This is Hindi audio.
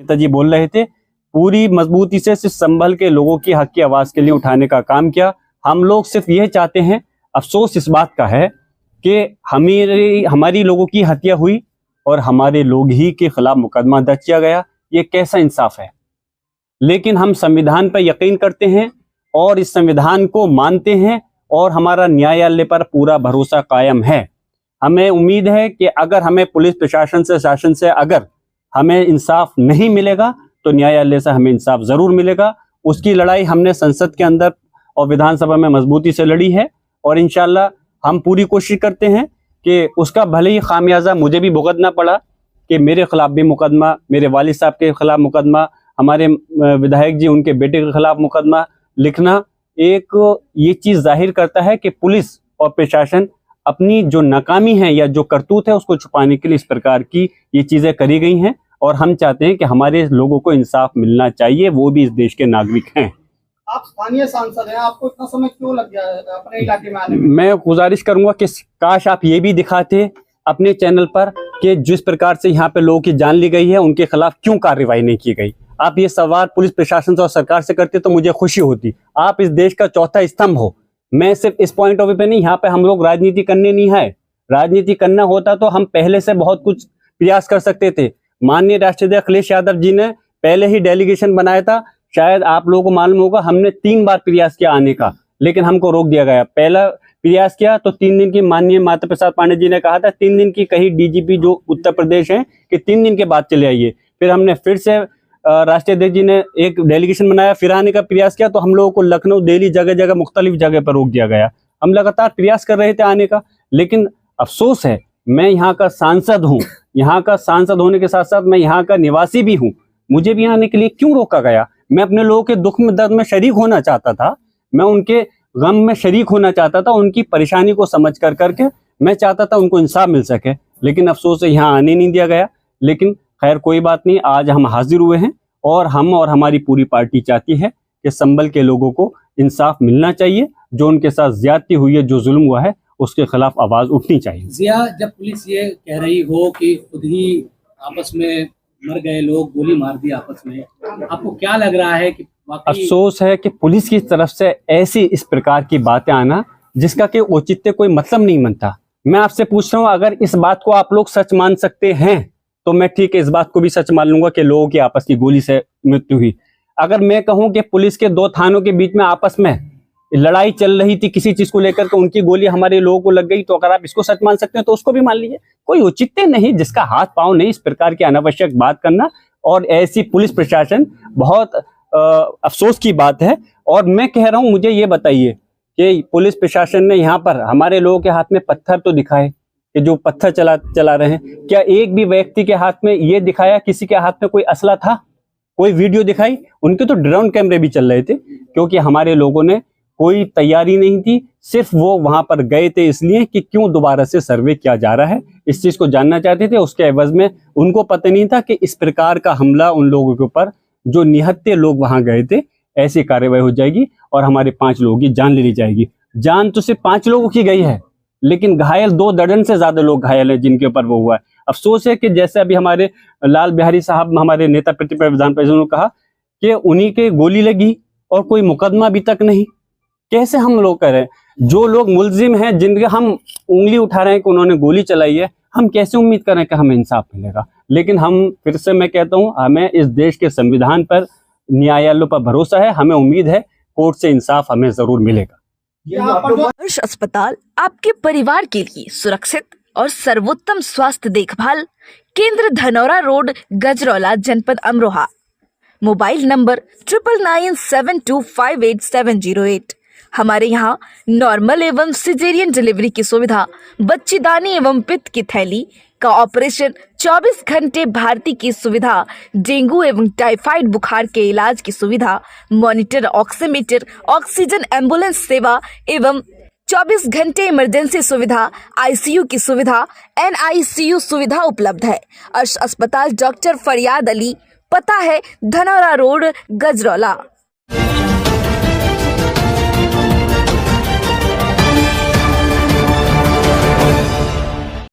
दत्ता जी बोल रहे थे, पूरी मजबूती से सिर्फ संभल के लोगों की हक की आवाज के लिए उठाने का काम किया। हम लोग सिर्फ यह चाहते हैं, अफसोस इस बात का है कि हमारी लोगों की हत्या हुई और हमारे लोग ही के खिलाफ मुकदमा दर्ज किया गया। ये कैसा इंसाफ है? लेकिन हम संविधान पर यकीन करते हैं और इस संविधान को मानते हैं और हमारा न्यायालय पर पूरा भरोसा कायम है। हमें उम्मीद है कि अगर हमें पुलिस प्रशासन से, शासन से अगर हमें इंसाफ नहीं मिलेगा तो न्यायालय से हमें इंसाफ जरूर मिलेगा। उसकी लड़ाई हमने संसद के अंदर और विधानसभा में मजबूती से लड़ी है और इंशाल्लाह हम पूरी कोशिश करते हैं कि उसका भले ही खामियाजा मुझे भी भुगतना पड़ा कि मेरे खिलाफ भी मुकदमा, मेरे वालिद साहब के खिलाफ मुकदमा, हमारे विधायक जी उनके बेटे के खिलाफ मुकदमा लिखना, एक ये चीज जाहिर करता है कि पुलिस और प्रशासन अपनी जो नाकामी है या जो करतूत है उसको छुपाने के लिए इस प्रकार की ये चीजें करी गई हैं। और हम चाहते हैं कि हमारे लोगों को इंसाफ मिलना चाहिए, वो भी इस देश के नागरिक हैं। आप स्थानीय सांसद हैं, आपको इतना समय क्यों लग गया अपने इलाके में आने में? मैं गुजारिश करूंगा कि काश आप ये भी दिखाते अपने चैनल पर कि जिस प्रकार से यहाँ पे लोगों की जान ली गई है उनके खिलाफ क्यों कार्रवाई नहीं की गई। आप ये सवाल पुलिस प्रशासन से और सरकार से करते तो मुझे खुशी होती। आप इस देश का चौथा स्तंभ हो। मैं सिर्फ इस पॉइंट ऑफ व्यू पे नहीं, यहाँ पे हम लोग राजनीति करने नहीं है। राजनीति करना होता तो हम पहले से बहुत कुछ प्रयास कर सकते थे। माननीय राष्ट्रीय अध्यक्ष अखिलेश यादव जी ने पहले ही डेलीगेशन बनाया था, शायद आप लोगों को मालूम होगा, हमने 3 बार प्रयास किया आने का, लेकिन हमको रोक दिया गया। पहला प्रयास किया तो 3 दिन की, माननीय माता प्रसाद पांडे जी ने कहा था 3 दिन की, कहीं डीजीपी जो उत्तर प्रदेश है कि 3 दिन के बाद चले आइए। फिर हमने फिर से राष्ट्रीय अध्यक्ष जी ने एक डेलीगेशन बनाया, फिर आने का प्रयास किया तो हम लोगों को लखनऊ, दिल्ली, जगह जगह मुख्तलिफ जगह पर रोक दिया गया। हम लगातार प्रयास कर रहे थे आने का, लेकिन अफसोस है मैं यहाँ का सांसद हूँ। यहाँ का सांसद होने के साथ साथ मैं यहाँ का निवासी भी हूँ। मुझे भी आने के लिए क्यों रोका गया? मैं अपने लोगों के दुख में, दर्द में शरीक होना चाहता था, मैं उनके गम में शरीक होना चाहता था, उनकी परेशानी को समझ करके मैं चाहता था उनको इंसाफ मिल सके, लेकिन अफसोस है यहाँ आने नहीं दिया गया। लेकिन खैर कोई बात नहीं, आज हम हाजिर हुए हैं और हम और हमारी पूरी पार्टी चाहती है कि संभल के लोगों को इंसाफ मिलना चाहिए। जो उनके साथ ज्यादती हुई है, जो जुल्म हुआ है, उसके खिलाफ आवाज उठनी चाहिए। जिया, जब पुलिस ये कह रही हो कि खुद ही आपस में मर गए लोग, गोली मार दी आपस में, आपको क्या लग रहा है कि अफसोस है कि पुलिस की तरफ से ऐसी इस प्रकार की बातें आना जिसका कि औचित्य कोई मतलब नहीं बनता। मैं आपसे पूछ रहा हूँ, अगर इस बात को आप लोग सच मान सकते हैं तो मैं ठीक है, इस बात को भी सच मान लूंगा कि लोगों की आपस की गोली से मृत्यु हुई। अगर मैं कहूं कि पुलिस के 2 थानों के बीच में आपस में लड़ाई चल रही थी किसी चीज को लेकर के, उनकी गोली हमारे लोगों को लग गई, तो अगर आप इसको सच मान सकते हैं तो उसको भी मान लीजिए। कोई औचित्य नहीं, जिसका हाथ पांव नहीं, इस प्रकार की अनावश्यक बात करना। और ऐसी पुलिस प्रशासन, बहुत अफसोस की बात है। और मैं कह रहा हूं, मुझे ये बताइए कि पुलिस प्रशासन ने यहाँ पर हमारे लोगों के हाथ में पत्थर तो दिखाए कि जो पत्थर चला रहे हैं, क्या एक भी व्यक्ति के हाथ में ये दिखाया किसी के हाथ में कोई असला था? कोई वीडियो दिखाई? उनके तो ड्रोन कैमरे भी चल रहे थे, क्योंकि हमारे लोगों ने कोई तैयारी नहीं थी, सिर्फ वो वहां पर गए थे इसलिए कि क्यों दोबारा से सर्वे किया जा रहा है, इस चीज को जानना चाहते थे। उसके एवज में उनको पता नहीं था कि इस प्रकार का हमला उन लोगों के ऊपर, जो निहत्थे लोग वहां गए थे, ऐसी कार्रवाई हो जाएगी और हमारे 5 लोगों की जान ले ली जाएगी। जान तो सिर्फ 5 लोगों की गई है, लेकिन घायल 2 दर्जन से ज्यादा लोग घायल हैं जिनके ऊपर वो हुआ है। अफसोस है कि जैसे अभी हमारे लाल बिहारी साहब, हमारे नेता प्रतिपक्ष विधान परिषद ने कहा कि उन्हीं के गोली लगी और कोई मुकदमा अभी तक नहीं। कैसे हम लोग कह रहे हैं, जो लोग मुलजिम हैं, जिनके हम उंगली उठा रहे हैं कि उन्होंने गोली चलाई है, हम कैसे उम्मीद करें कि हमें इंसाफ मिलेगा? लेकिन हम फिर से मैं कहता हूं, हमें इस देश के संविधान पर, न्यायालयों पर भरोसा है। हमें उम्मीद है कोर्ट से इंसाफ हमें जरूर मिलेगा। आदर्श अस्पताल आपके परिवार के लिए सुरक्षित और सर्वोत्तम स्वास्थ्य देखभाल केंद्र, धनौरा रोड, गजरौला, जनपद अमरोहा। Mobile number 9997258708। हमारे यहाँ नॉर्मल एवं सिजेरियन डिलीवरी की सुविधा, बच्चेदानी एवं पित्त की थैली का ऑपरेशन, 24 घंटे भारती की सुविधा, डेंगू एवं टाइफाइड बुखार के इलाज की सुविधा, मॉनिटर, ऑक्सीमीटर, ऑक्सीजन एम्बुलेंस सेवा एवं 24 घंटे इमरजेंसी सुविधा, आईसीयू की सुविधा, NICU सुविधा उपलब्ध है। अस्पताल डॉक्टर फरियाद अली, पता है धनौरा रोड, गजरौला।